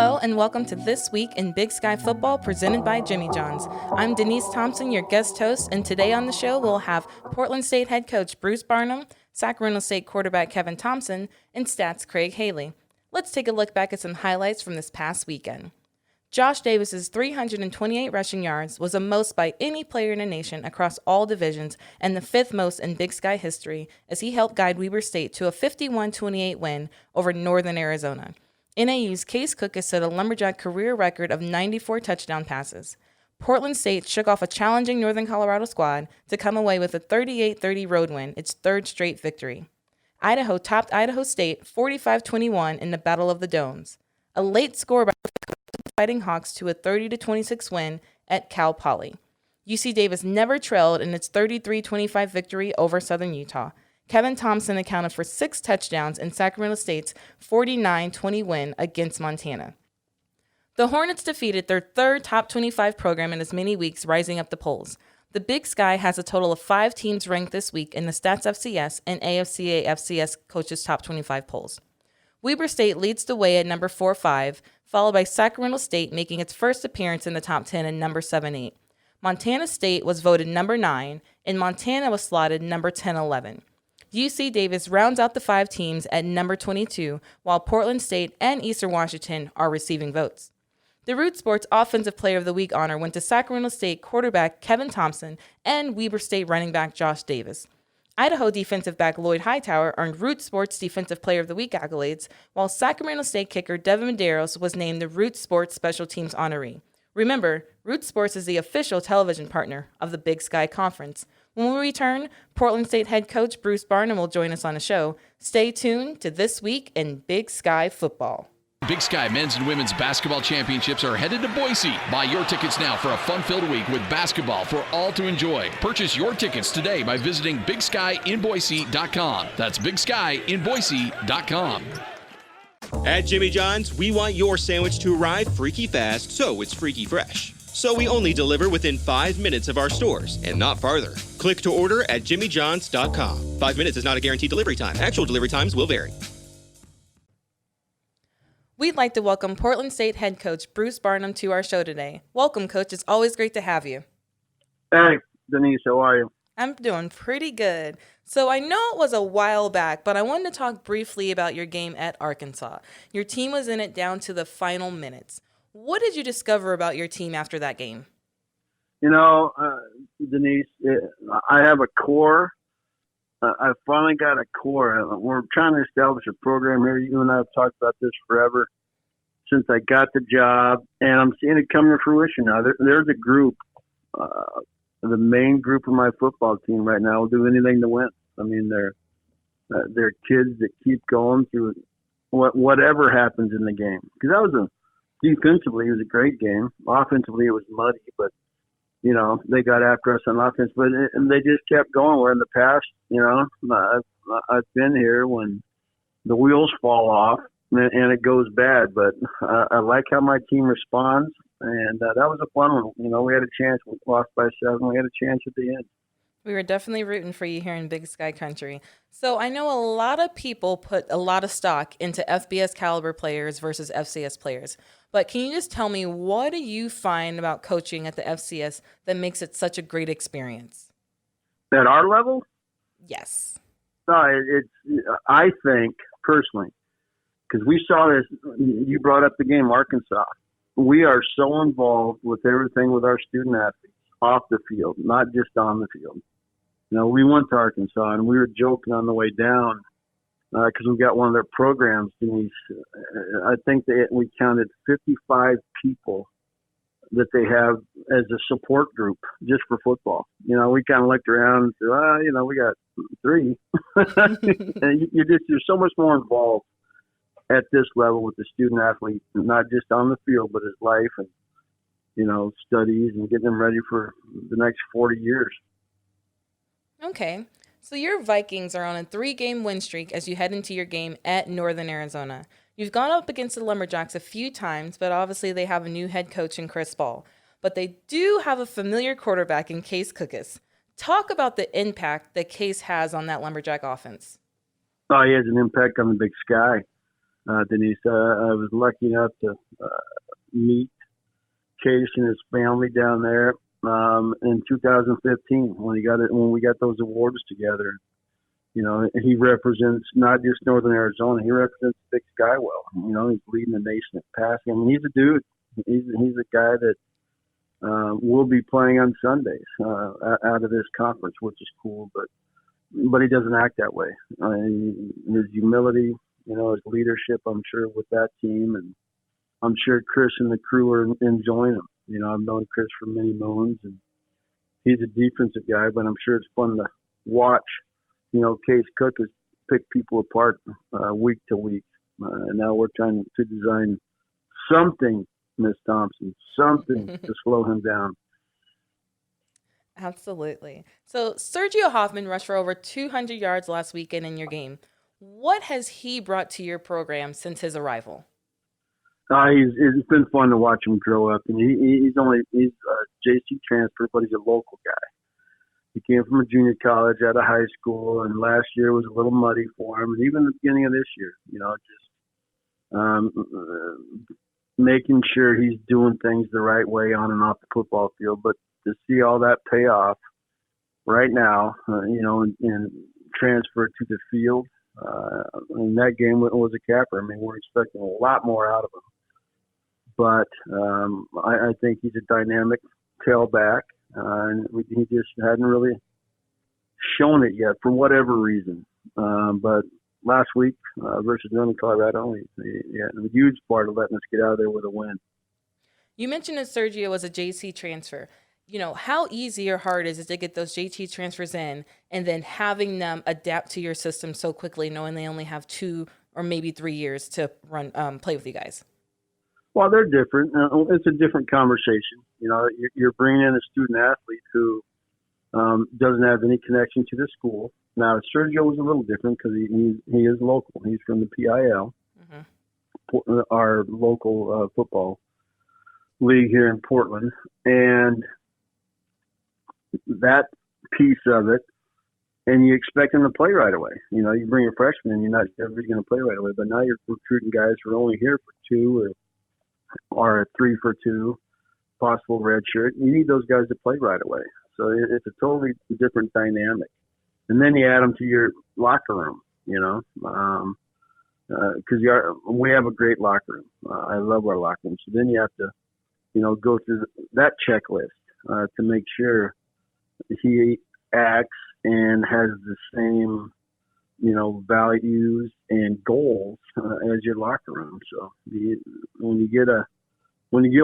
Hello and welcome to This Week in Big Sky Football presented by Jimmy John's. I'm Denise Thompson, your guest host, and today on the show we'll have Portland State head coach Bruce Barnum, Sacramento State quarterback Kevin Thompson, and Stats Craig Haley. Let's take a look back at some highlights from this past weekend. Josh Davis's 328 rushing yards was the most by any player in the nation across all divisions and the fifth most in Big Sky history as he helped guide Weber State to a 51-28 win over Northern Arizona. NAU's Case Cook has set a Lumberjack career record of 94 touchdown passes. Portland State shook off a challenging Northern Colorado squad to come away with a 38-30 road win, its third straight victory. Idaho topped Idaho State 45-21 in the Battle of the Domes. A late score by the Fighting Hawks to a 30-26 win at Cal Poly. UC Davis never trailed in its 33-25 victory over Southern Utah. Kevin Thompson accounted for 6 touchdowns in Sacramento State's 49-20 win against Montana. The Hornets defeated their third top 25 program in as many weeks, rising up the polls. The Big Sky has a total of 5 teams ranked this week in the Stats FCS and AFCA FCS Coaches Top 25 polls. Weber State leads the way at number 4-5, followed by Sacramento State making its first appearance in the top 10 at number 7-8. Montana State was voted number 9, and Montana was slotted number 10-11. UC Davis rounds out the 5 teams at number 22, while Portland State and Eastern Washington are receiving votes. The Root Sports Offensive Player of the Week honor went to Sacramento State quarterback Kevin Thompson and Weber State running back Josh Davis. Idaho defensive back Lloyd Hightower earned Root Sports Defensive Player of the Week accolades, while Sacramento State kicker Devin Medeiros was named the Root Sports Special Teams honoree. Remember, Root Sports is the official television partner of the Big Sky Conference. When we return, Portland State head coach Bruce Barnum will join us on the show. Stay tuned to This Week in Big Sky Football. Big Sky men's and women's basketball championships are headed to Boise. Buy your tickets now for a fun-filled week with basketball for all to enjoy. Purchase your tickets today by visiting BigSkyInBoise.com. That's BigSkyInBoise.com. At Jimmy John's, we want your sandwich to arrive freaky fast, so it's freaky fresh. So we only deliver within 5 minutes of our stores and not farther. Click to order at jimmyjohns.com. 5 minutes is not a guaranteed delivery time. Actual delivery times will vary. We'd like to welcome Portland State head coach Bruce Barnum to our show today. Welcome, Coach. It's always great to have you. Hey, Denise, how are you? I'm doing pretty good. So I know it was a while back, but I wanted to talk briefly about your game at Arkansas. Your team was in it down to the final minutes. What did you discover about your team after that game? You know, Denise, I have a core. I finally got a core. We're trying to establish a program here. You and I have talked about this forever since I got the job, and I'm seeing it come to fruition now. There's a group, the main group of my football team right now will do anything to win. I mean, they're kids that keep going through whatever happens in the game. Because defensively, it was a great game. Offensively, it was muddy, but, you know, they got after us on offense. But and they just kept going. Where in the past, you know, I've been here when the wheels fall off and it goes bad. But I like how my team responds, and that was a fun one. You know, we had a chance. We lost by 7. We had a chance at the end. We were definitely rooting for you here in Big Sky Country. So I know a lot of people put a lot of stock into FBS caliber players versus FCS players. But can you just tell me, what do you find about coaching at the FCS that makes it such a great experience? At our level? Yes. I think, personally, because we saw this, you brought up the game, Arkansas. We are so involved with everything with our student athletes off the field, not just on the field. You know, we went to Arkansas, and we were joking on the way down because we got one of their programs, Denise. I think we counted 55 people that they have as a support group just for football. You know, we kind of looked around and said, well, you know, we got 3. And you're so much more involved at this level with the student athlete, not just on the field, but his life and, you know, studies and getting them ready for the next 40 years. Okay. So your Vikings are on a 3-game win streak as you head into your game at Northern Arizona. You've gone up against the Lumberjacks a few times, but obviously they have a new head coach in Chris Ball. But they do have a familiar quarterback in Case Cookus. Talk about the impact that Case has on that Lumberjack offense. Oh, he has an impact on the Big Sky. Denise. I was lucky enough to meet Case and his family down there in 2015 when we got those awards together. You know, he represents not just Northern Arizona; he represents Big Sky well. You know, he's leading the nation at passing. I mean, he's a dude. He's a guy that will be playing on Sundays out of this conference, which is cool. But he doesn't act that way. His humility, you know, his leadership, I'm sure, with that team, and I'm sure Chris and the crew are enjoying him. You know, I've known Chris for many moons, and he's a defensive guy, but I'm sure it's fun to watch. You know, Case Cook has picked people apart week to week, and now we're trying to design something, Miss Thompson, something to slow him down. Absolutely. So Sergio Hoffman rushed for over 200 yards last weekend in your game. What has he brought to your program since his arrival? It's been fun to watch him grow up, and he's a JC transfer, but he's a local guy. He came from a junior college out of high school, and last year was a little muddy for him, and even the beginning of this year, you know, just making sure he's doing things the right way on and off the football field. But to see all that pay off right now, you know, and transfer to the field, and that game was a capper. I mean, we're expecting a lot more out of him. But I think he's a dynamic tailback, and he just hadn't really shown it yet for whatever reason. But last week versus Northern Colorado, he had a huge part of letting us get out of there with a win. You mentioned that Sergio was a JC transfer. You know, how easy or hard is it to get those JT transfers in and then having them adapt to your system so quickly, knowing they only have 2 or maybe 3 years to play with you guys? Well, they're different. It's a different conversation. You know, you're bringing in a student athlete who doesn't have any connection to the school. Now, Sergio was a little different because he is local. He's from the PIL, our local football league here in Portland, and that piece of it, and you expect him to play right away. You know, you bring a freshman and you're not everybody's going to play right away, but now you're recruiting guys who are only here for 2 or a 3 for 2, possible red shirt. You need those guys to play right away. So it's a totally different dynamic. And then you add them to your locker room, you know, because we have a great locker room. I love our locker room. So then you have to, you know, go through that checklist to make sure he acts and has the same, you know, values and goals as your locker room. So when you get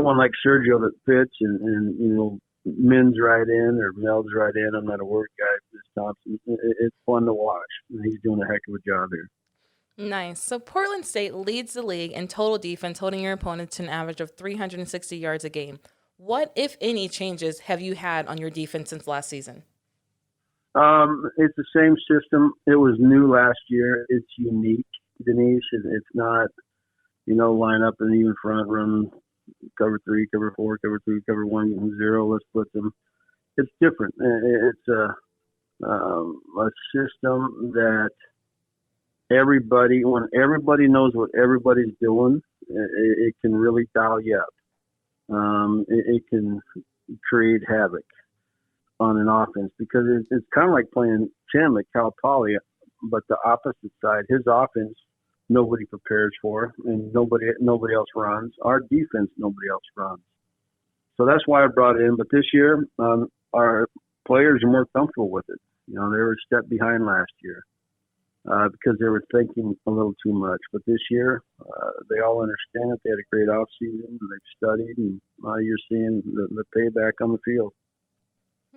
one like Sergio that fits and you know, men's right in or melds right in, I'm not a word guy, Ms. Thompson. It's fun to watch. And he's doing a heck of a job here. Nice. So Portland State leads the league in total defense, holding your opponents to an average of 360 yards a game. What, if any, changes have you had on your defense since last season? It's the same system. It was new last year. It's unique, Denise. It's not, you know, line up and even front, run cover 3, cover 4, cover 3, cover 1, 0. Let's split them. It's different. It's a system that when everybody knows what everybody's doing, it can really dial you up. It can create havoc on an offense because it's kind of like playing Tim at Cal Poly, but the opposite side. His offense, nobody prepares for, and nobody else runs. Our defense, nobody else runs. So that's why I brought it in. But this year, our players are more comfortable with it. You know, they were a step behind last year because they were thinking a little too much. But this year, they all understand it. They had a great offseason. They've studied, and you're seeing the payback on the field.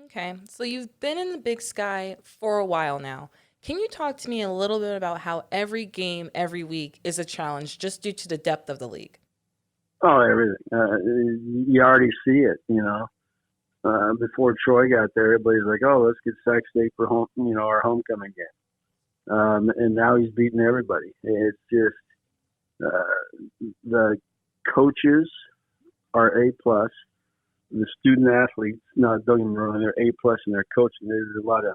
Okay, so you've been in the Big Sky for a while now. Can you talk to me a little bit about how every game, every week is a challenge just due to the depth of the league? Oh, everything. You already see it, you know. Before Troy got there, everybody's like, oh, let's get Sac State for home, you know, our homecoming game. And now he's beating everybody. It's just the coaches are A+. The student athletes, no, don't get me wrong, they're A+ in their coaching. There's a lot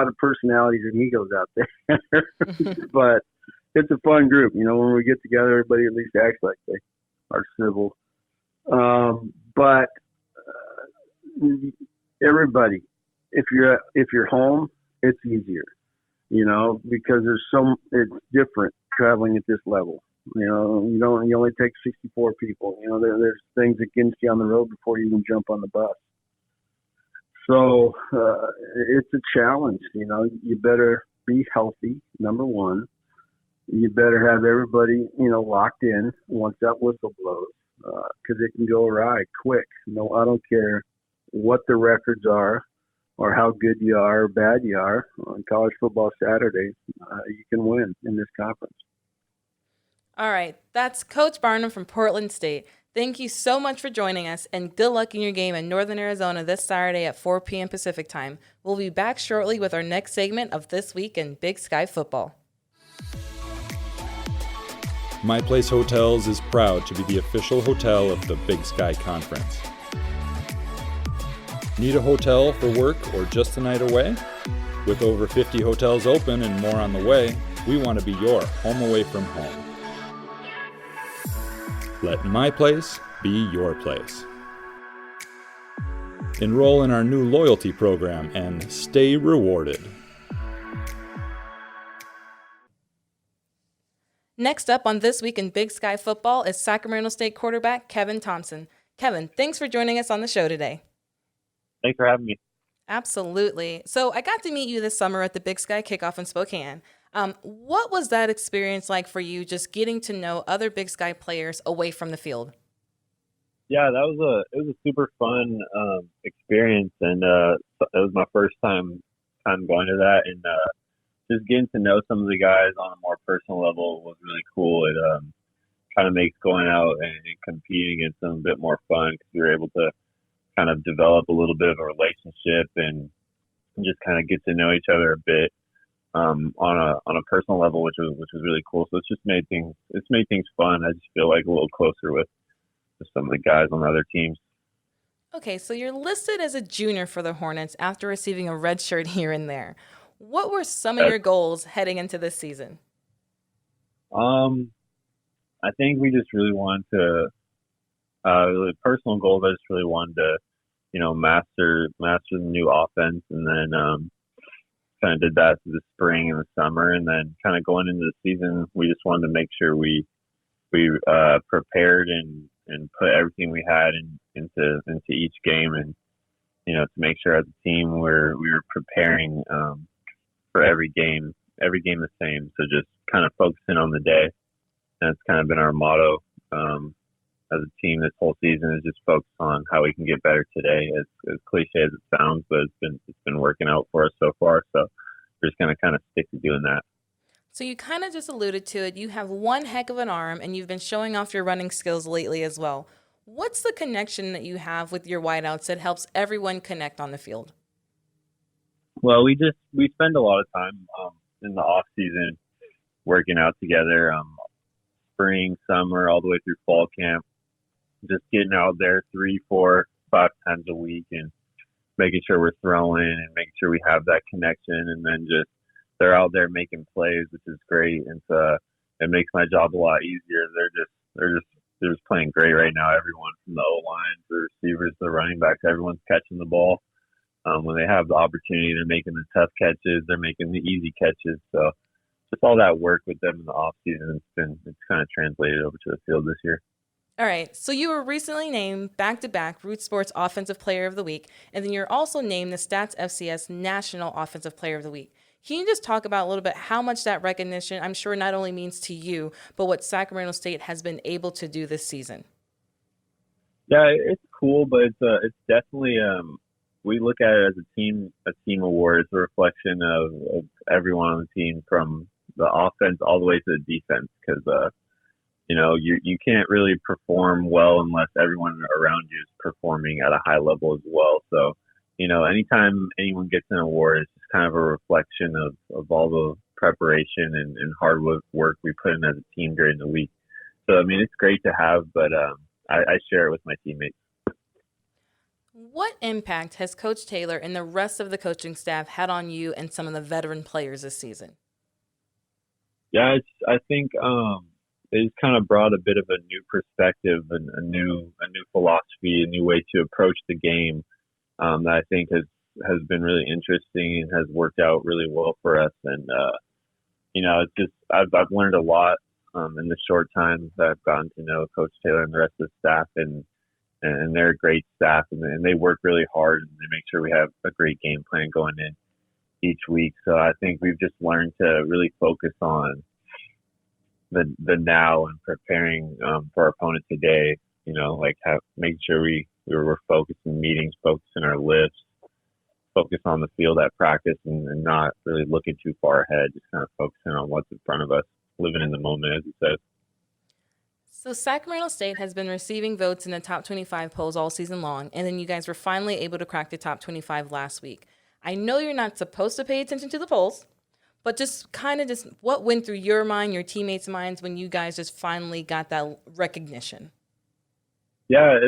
of personalities and egos out there, but it's a fun group. When we get together, everybody at least acts like they are civil. But everybody, if you're home, it's easier, because it's different traveling at this level. You only take 64 people. There's things against you on the road before you even jump on the bus. So it's a challenge. You better be healthy, number one. You better have everybody, locked in once that whistle blows, because it can go awry quick. I don't care what the records are or how good you are or bad you are. On college football Saturdays, you can win in this conference. All right, that's Coach Barnum from Portland State. Thank you so much for joining us, and good luck in your game in Northern Arizona this Saturday at 4 p.m. Pacific Time. We'll be back shortly with our next segment of This Week in Big Sky Football. My Place Hotels is proud to be the official hotel of the Big Sky Conference. Need a hotel for work or just a night away? With over 50 hotels open and more on the way, we want to be your home away from home. Let My Place be your place. Enroll in our new loyalty program and stay rewarded. Next up on This Week in Big Sky Football is Sacramento State quarterback Kevin Thompson. Kevin, thanks for joining us on the show today. Thanks for having me. Absolutely. So I got to meet you this summer at the Big Sky Kickoff in Spokane. What was that experience like for you, just getting to know other Big Sky players away from the field? Yeah, it was a super fun experience, and it was my first time going to that, and just getting to know some of the guys on a more personal level was really cool. It kind of makes going out and competing against them a bit more fun because we were able to kind of develop a little bit of a relationship and just kind of get to know each other a bit. On a personal level, which was really cool. So it's made things fun. I just feel like a little closer with some of the guys on the other teams. Okay, so you're listed as a junior for the Hornets after receiving a red shirt here and there. What were some of your goals heading into this season? I think we just really wanted to really personal goals. I just really wanted to, master the new offense, and then kind of did that through the spring and the summer, and then kind of going into the season, we just wanted to make sure we prepared and put everything we had into each game, and to make sure as a team we were preparing for every game the same. So just kind of focusing on the day, and it's kind of been our motto as a team this whole season, is just focus on how we can get better today. As cliche as it sounds, but it's been working out for us so far. So we're just going to kind of stick to doing that. So you kind of just alluded to it. You have one heck of an arm, and you've been showing off your running skills lately as well. What's the connection that you have with your wideouts that helps everyone connect on the field? Well, we spend a lot of time in the off season working out together, spring, summer, all the way through fall camp. Just getting out there 3, 4, 5 times a week and making sure we're throwing and making sure we have that connection. And then just they're out there making plays, which is great. And so it makes my job a lot easier. They're just playing great right now. Everyone from the O-line, the receivers, the running backs, everyone's catching the ball. When they have the opportunity, they're making the tough catches. They're making the easy catches. So just all that work with them in the off season, it's kind of translated over to the field this year. All right, so you were recently named back-to-back Root Sports Offensive Player of the Week, and then you're also named the Stats FCS National Offensive Player of the Week. Can you just talk about a little bit how much that recognition, I'm sure, not only means to you, but what Sacramento State has been able to do this season? Yeah, it's cool, but it's definitely we look at it as a team award. It's a reflection of everyone on the team, from the offense all the way to the defense, because you can't really perform well unless everyone around you is performing at a high level as well. So, anytime anyone gets an award, it's just kind of a reflection of all the preparation and hard work we put in as a team during the week. So, I mean, it's great to have, but I share it with my teammates. What impact has Coach Taylor and the rest of the coaching staff had on you and some of the veteran players this season? Yeah, I think it's kind of brought a bit of a new perspective and a new philosophy, a new way to approach the game that I think has been really interesting and has worked out really well for us. And it's just I've learned a lot in the short time that I've gotten to know Coach Taylor and the rest of the staff, and they're a great staff, and they work really hard, and they make sure we have a great game plan going in each week. So I think we've just learned to really focus on the now and preparing for our opponent today. Making sure we were focused in meetings, focused in our lifts, focus on the field at practice, and not really looking too far ahead, just kind of focusing on what's in front of us, living in the moment, as you said. So Sacramento State has been receiving votes in the top 25 polls all season long, and then you guys were finally able to crack the top 25 last week. I know you're not supposed to pay attention to the polls, but just what went through your mind, your teammates' minds when you guys just finally got that recognition? Yeah,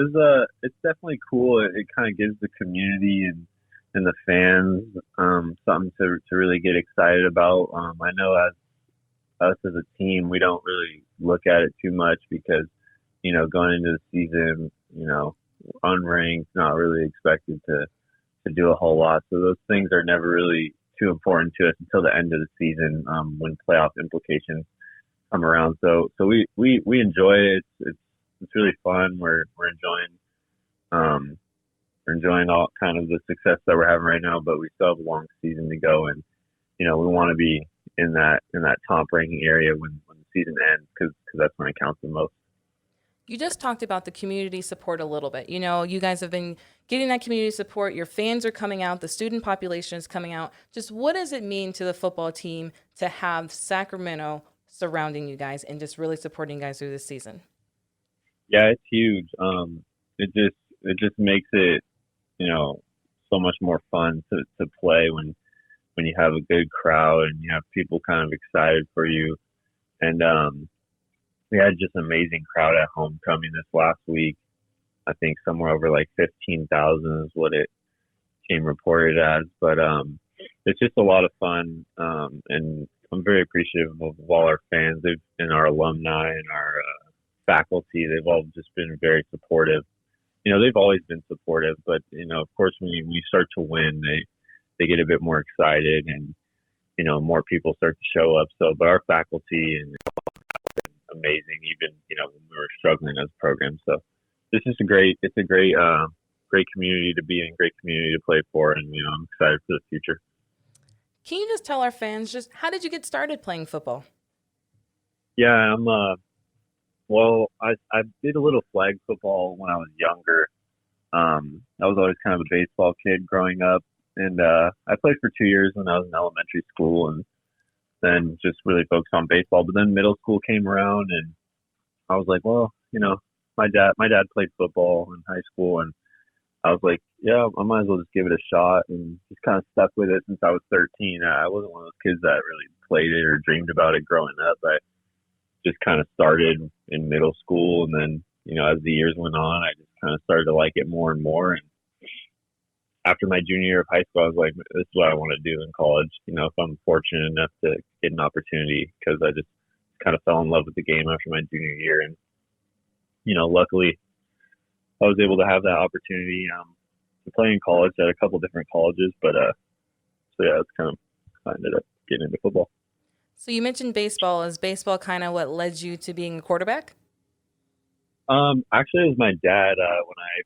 it's definitely cool. It kind of gives the community and the fans something to really get excited about. I know as us as a team, we don't really look at it too much because, going into the season, unranked, not really expected to do a whole lot. So those things are never really too important to us until the end of the season, when playoff implications come around. So we enjoy it. It's really fun. We're enjoying all kind of the success that we're having right now, but we still have a long season to go, and we want to be in that top ranking area when the season ends, because that's when it counts the most. You just talked about the community support a little bit. You guys have been getting that community support. Your fans are coming out. The student population is coming out. Just what does it mean to the football team to have Sacramento surrounding you guys and just really supporting you guys through this season? Yeah, it's huge. It just makes it, so much more fun to play when you have a good crowd and you have people kind of excited for you. And we had just an amazing crowd at homecoming this last week. I think somewhere over like 15,000 is what it came reported as. But it's just a lot of fun, and I'm very appreciative of all our fans and our alumni and our faculty. They've all just been very supportive. They've always been supportive, but of course, when we start to win, they get a bit more excited, and more people start to show up. So, but our faculty and amazing, even when we were struggling as a program. So this is a great community to be in, great community to play for, and I'm excited for the future. Can you just tell our fans just how did you get started playing football? Yeah, I did a little flag football when I was younger. I was always kind of a baseball kid growing up, and I played for 2 years when I was in elementary school, and then just really focused on baseball. But then middle school came around, and I was like, well, my dad played football in high school, and I was like, yeah, I might as well just give it a shot, and just kind of stuck with it since I was 13. I wasn't one of those kids that really played it or dreamed about it growing up. I just kind of started in middle school, and then, as the years went on, I just kind of started to like it more and more. And after my junior year of high school, I was like, this is what I want to do in college. If I'm fortunate enough to get an opportunity, because I just kind of fell in love with the game after my junior year. And, luckily I was able to have that opportunity to play in college at a couple different colleges. But, so yeah, that's kind of how I ended up getting into football. So you mentioned baseball. Is baseball kind of what led you to being a quarterback? Actually, it was my dad. When I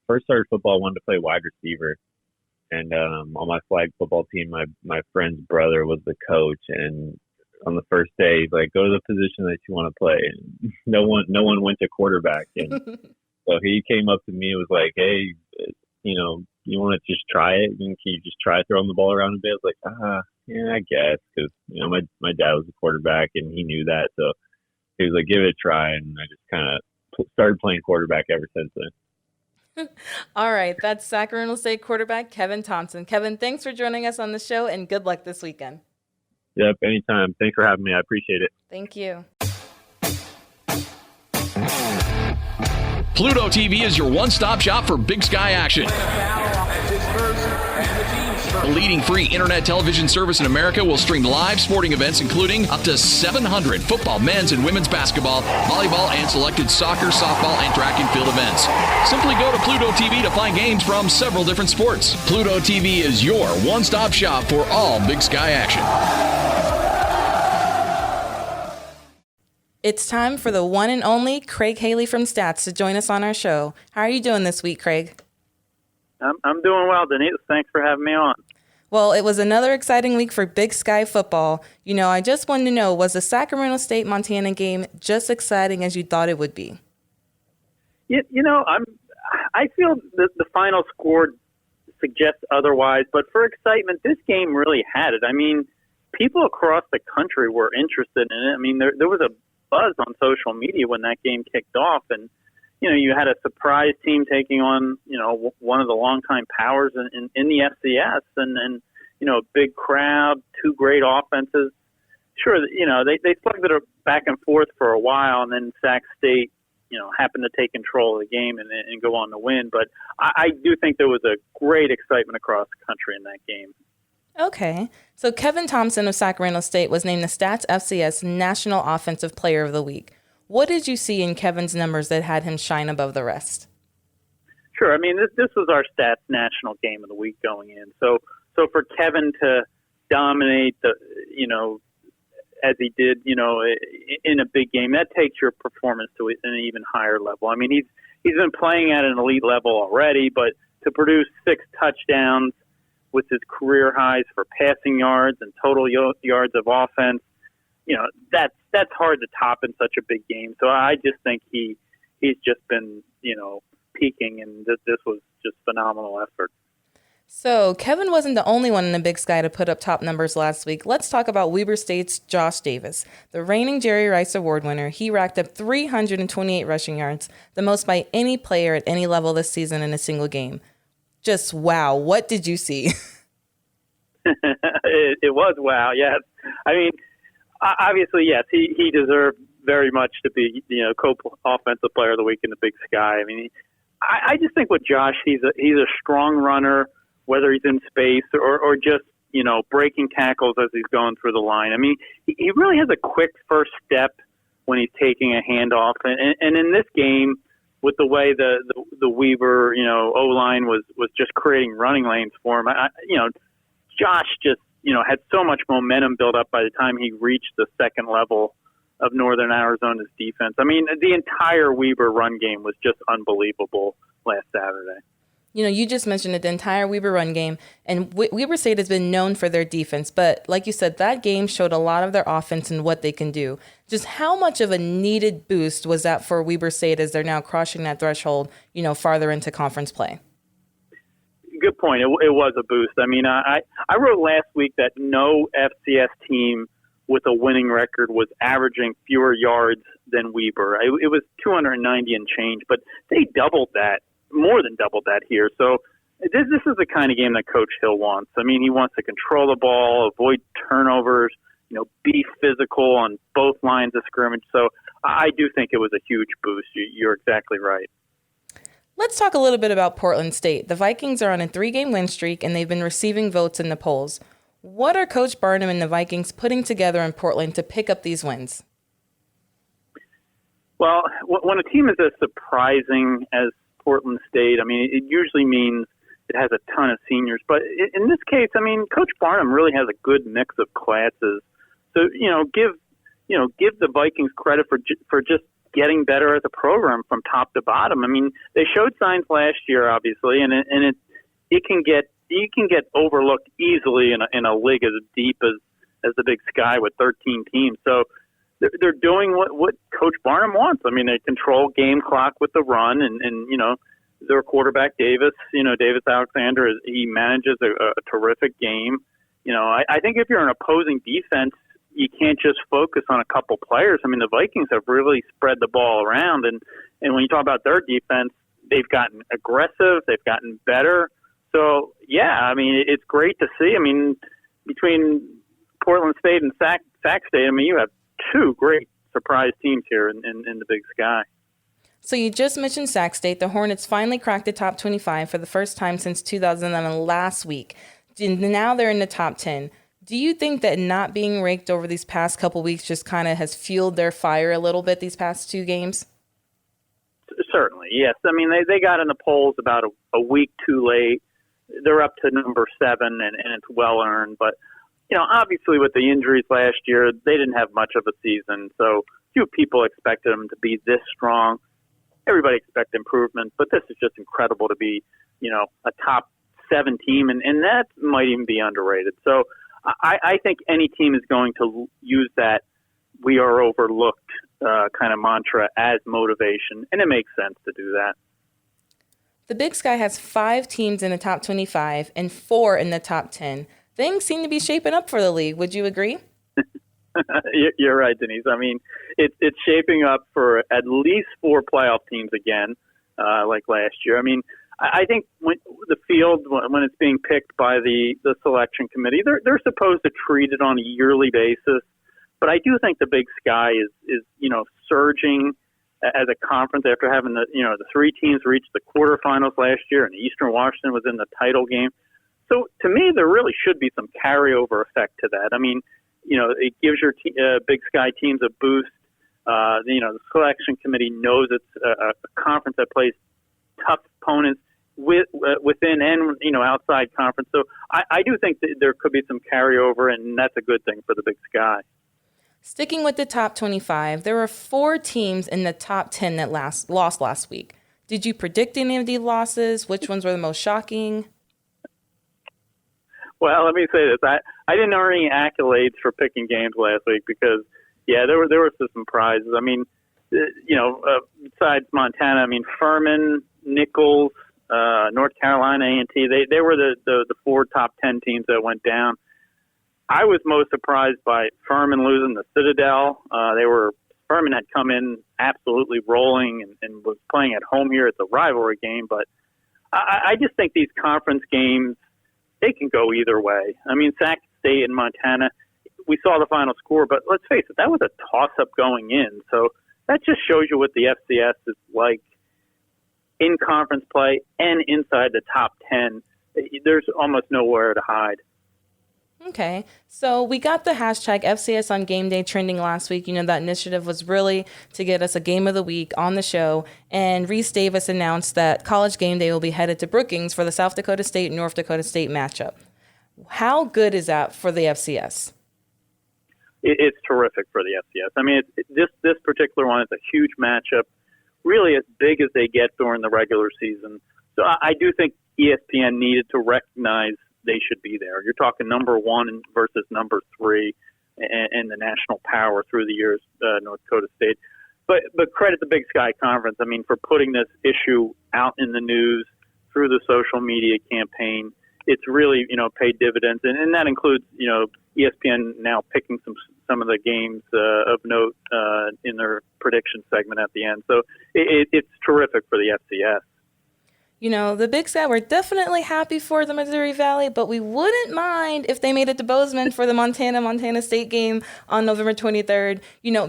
first started football, I wanted to play wide receiver. And on my flag football team, my friend's brother was the coach. And on the first day, he's like, go to the position that you want to play. And no one went to quarterback. And so he came up to me and was like, hey, you want to just try it? Can you just try throwing the ball around a bit? I was like, yeah, I guess, because my dad was a quarterback and he knew that, so he was like, give it a try, and I just kind of started playing quarterback ever since then. All right, that's Sacramento State quarterback Kevin Thompson. Kevin, thanks for joining us on the show, and good luck this weekend. Yep, anytime. Thanks for having me. I appreciate it. Thank you. Pluto TV is your one-stop shop for Big Sky action. Now at his first, and the team's first. The leading free internet television service in America will stream live sporting events, including up to 700 football, men's and women's basketball, volleyball, and selected soccer, softball, and track and field events. Simply go to Pluto TV to find games from several different sports. Pluto TV is your one-stop shop for all Big Sky action. It's time for the one and only Craig Haley from Stats to join us on our show. How are you doing this week, Craig? I'm doing well, Denise. Thanks for having me on. Well, it was another exciting week for Big Sky football. I just wanted to know, was the Sacramento State-Montana game just exciting as you thought it would be? I feel that the final score suggests otherwise, but for excitement, this game really had it. I mean, people across the country were interested in it. I mean, there was a buzz on social media when that game kicked off, and you had a surprise team taking on one of the longtime powers in the FCS, and a big crowd, two great offenses. Sure, they slugged it back and forth for a while, and then Sac State happened to take control of the game and go on to win. But I do think there was a great excitement across the country in that game. Okay. So Kevin Thompson of Sacramento State was named the Stats FCS National Offensive Player of the Week. What did you see in Kevin's numbers that had him shine above the rest? Sure. I mean, this was our Stats National Game of the Week going in. So for Kevin to dominate as he did, in a big game, that takes your performance to an even higher level. I mean, he's been playing at an elite level already, but to produce 6 touchdowns with his career highs for passing yards and total yards of offense, that's hard to top in such a big game. So I just think he's just been, peaking, and this was just phenomenal effort. So Kevin wasn't the only one in the Big Sky to put up top numbers last week. Let's talk about Weber State's Josh Davis. The reigning Jerry Rice Award winner, he racked up 328 rushing yards, the most by any player at any level this season in a single game. Just wow. What did you see? It was wow, yes. I mean, obviously, yes, he deserved very much to be, co-offensive player of the week in the Big Sky. I mean, I just think with Josh, he's a strong runner, whether he's in space or just, breaking tackles as he's going through the line. I mean, he really has a quick first step when he's taking a handoff. And in this game, with the way the Weber, O-line was just creating running lanes for him, Josh just, had so much momentum built up by the time he reached the second level of Northern Arizona's defense. I mean, the entire Weber run game was just unbelievable last Saturday. You just mentioned it, the entire Weber run game, and Weber State has been known for their defense, but like you said, that game showed a lot of their offense and what they can do. Just how much of a needed boost was that for Weber State as they're now crossing that threshold, farther into conference play? Good point. It was a boost. I mean, I wrote last week that no FCS team with a winning record was averaging fewer yards than Weber. It was 290 and change, but they more than doubled that here. So this is the kind of game that Coach Hill wants. I mean, he wants to control the ball, avoid turnovers, be physical on both lines of scrimmage. So I do think it was a huge boost. You're exactly right. Let's talk a little bit about Portland State. The Vikings are on a 3-game win streak, and they've been receiving votes in the polls. What are Coach Barnum and the Vikings putting together in Portland to pick up these wins? Well, when a team is as surprising as Portland State, I mean, it usually means it has a ton of seniors. But in this case, I mean, Coach Barnum really has a good mix of classes. So, give the Vikings credit for just getting better as a program from top to bottom. I mean, they showed signs last year, obviously, and it can get overlooked easily in a league as deep as the Big Sky with 13 teams. So they're doing what Coach Barnum wants. I mean, they control game clock with the run, and their quarterback Davis Alexander, he manages a terrific game. I think if you're an opposing defense, you can't just focus on a couple players. I mean, the Vikings have really spread the ball around, and when you talk about their defense, they've gotten aggressive, they've gotten better. So, yeah, I mean, it's great to see. I mean, between Portland State and Sac State, I mean, you have two great surprise teams here in the Big Sky. So you just mentioned Sac State. The Hornets finally cracked the top 25 for the first time since 2011 last week. Now they're in the top 10. Do you think that not being ranked over these past couple weeks just kind of has fueled their fire a little bit these past 2 games? Certainly, yes. I mean, they got in the polls about a week too late. They're up to number 7, and it's well-earned. But, obviously with the injuries last year, they didn't have much of a season. So few people expected them to be this strong. Everybody expected improvement, but this is just incredible to be, a top 7 team, and that might even be underrated. So I think any team is going to use that "we are overlooked" kind of mantra as motivation, and it makes sense to do that. The Big Sky has 5 teams in the top 25 and 4 in the top 10. Things seem to be shaping up for the league. Would you agree? You're right, Denise. I mean, it's shaping up for at least 4 playoff teams again, like last year. I mean, I think when the field, when it's being picked by the selection committee, they're supposed to treat it on a yearly basis. But I do think the Big Sky is surging as a conference after having the 3 teams reach the quarterfinals last year, and Eastern Washington was in the title game. So to me, there really should be some carryover effect to that. I mean, it gives your Big Sky teams a boost. The selection committee knows it's a conference that plays tough opponents within and outside conference. So I do think that there could be some carryover, and that's a good thing for the Big Sky. Sticking with the top 25, there were 4 teams in the top 10 that lost last week. Did you predict any of these losses? Which ones were the most shocking? Well, let me say this. I didn't earn any accolades for picking games last week because, there were some surprises. I mean, besides Montana, I mean, Furman, Nichols, North Carolina, A&T, they were the 4 top 10 teams that went down. I was most surprised by Furman losing the Citadel. Furman had come in absolutely rolling and was playing at home here. It's a rivalry game, but I just think these conference games, they can go either way. I mean, Sac State and Montana, we saw the final score, but let's face it, that was a toss-up going in. So that just shows you what the FCS is like in conference play and inside the top 10. There's almost nowhere to hide. Okay, so we got the hashtag FCS on Game Day trending last week. That initiative was really to get us a game of the week on the show. And Reese Davis announced that College Game Day will be headed to Brookings for the South Dakota State and North Dakota State matchup. How good is that for the FCS? It's terrific for the FCS. I mean, this particular one is a huge matchup, really as big as they get during the regular season. So I do think ESPN needed to recognize they should be there. You're talking number 1 versus number 3 and the national power through the years, North Dakota State. But credit the Big Sky Conference, I mean, for putting this issue out in the news through the social media campaign. It's really, paid dividends. And that includes, ESPN now picking some of the games of note in their prediction segment at the end. So it's terrific for the FCS. The Big Sky, we're definitely happy for the Missouri Valley, but we wouldn't mind if they made it to Bozeman for the Montana State game on November 23rd.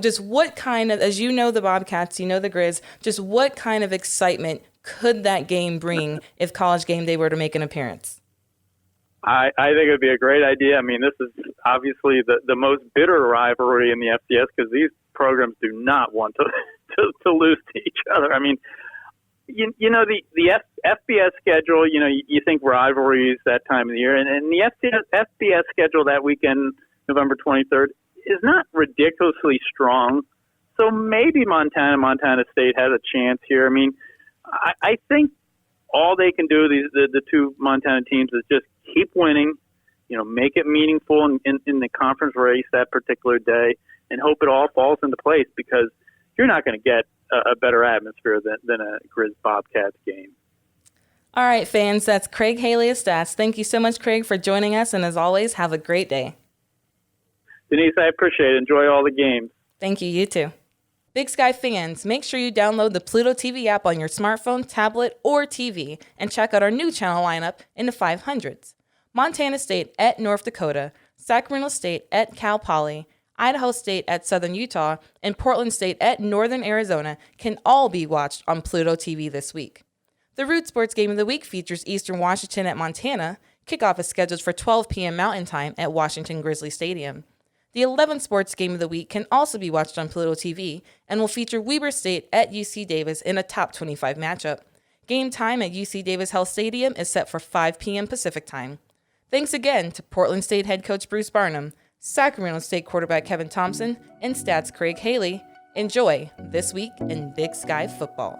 Just what kind of, as the Bobcats, the Grizz, just what kind of excitement could that game bring if College Game Day were to make an appearance? I think it would be a great idea. I mean, this is obviously the most bitter rivalry in the FCS because these programs do not want to lose to each other. I mean, the FBS schedule, you think rivalries that time of the year, and the FBS schedule that weekend, November 23rd, is not ridiculously strong. So maybe Montana State has a chance here. I mean, I think all they can do, the 2 Montana teams, is just keep winning, make it meaningful in the conference race that particular day, and hope it all falls into place because you're not going to get a better atmosphere than a Grizz Bobcats game. All right, fans, that's Craig Haley of Stats. Thank you so much, Craig, for joining us, and as always, have a great day. Denise, I appreciate it. Enjoy all the games. Thank you. You too. Big Sky fans, make sure you download the Pluto TV app on your smartphone, tablet, or TV, and check out our new channel lineup in the 500s. Montana State at North Dakota, Sacramento State at Cal Poly, Idaho State at Southern Utah, and Portland State at Northern Arizona can all be watched on Pluto TV this week. The Root Sports Game of the Week features Eastern Washington at Montana, Kickoff is scheduled for 12 p.m. Mountain Time at Washington Grizzly Stadium. The 11th sports game of the week can also be watched on Pluto TV and will feature Weber State at UC Davis in a top 25 matchup. Game time at UC Davis Health Stadium is set for 5 p.m. Pacific Time. Thanks again to Portland State head coach Bruce Barnum, Sacramento State quarterback Kevin Thompson, and Stats Craig Haley. Enjoy This Week in Big Sky Football.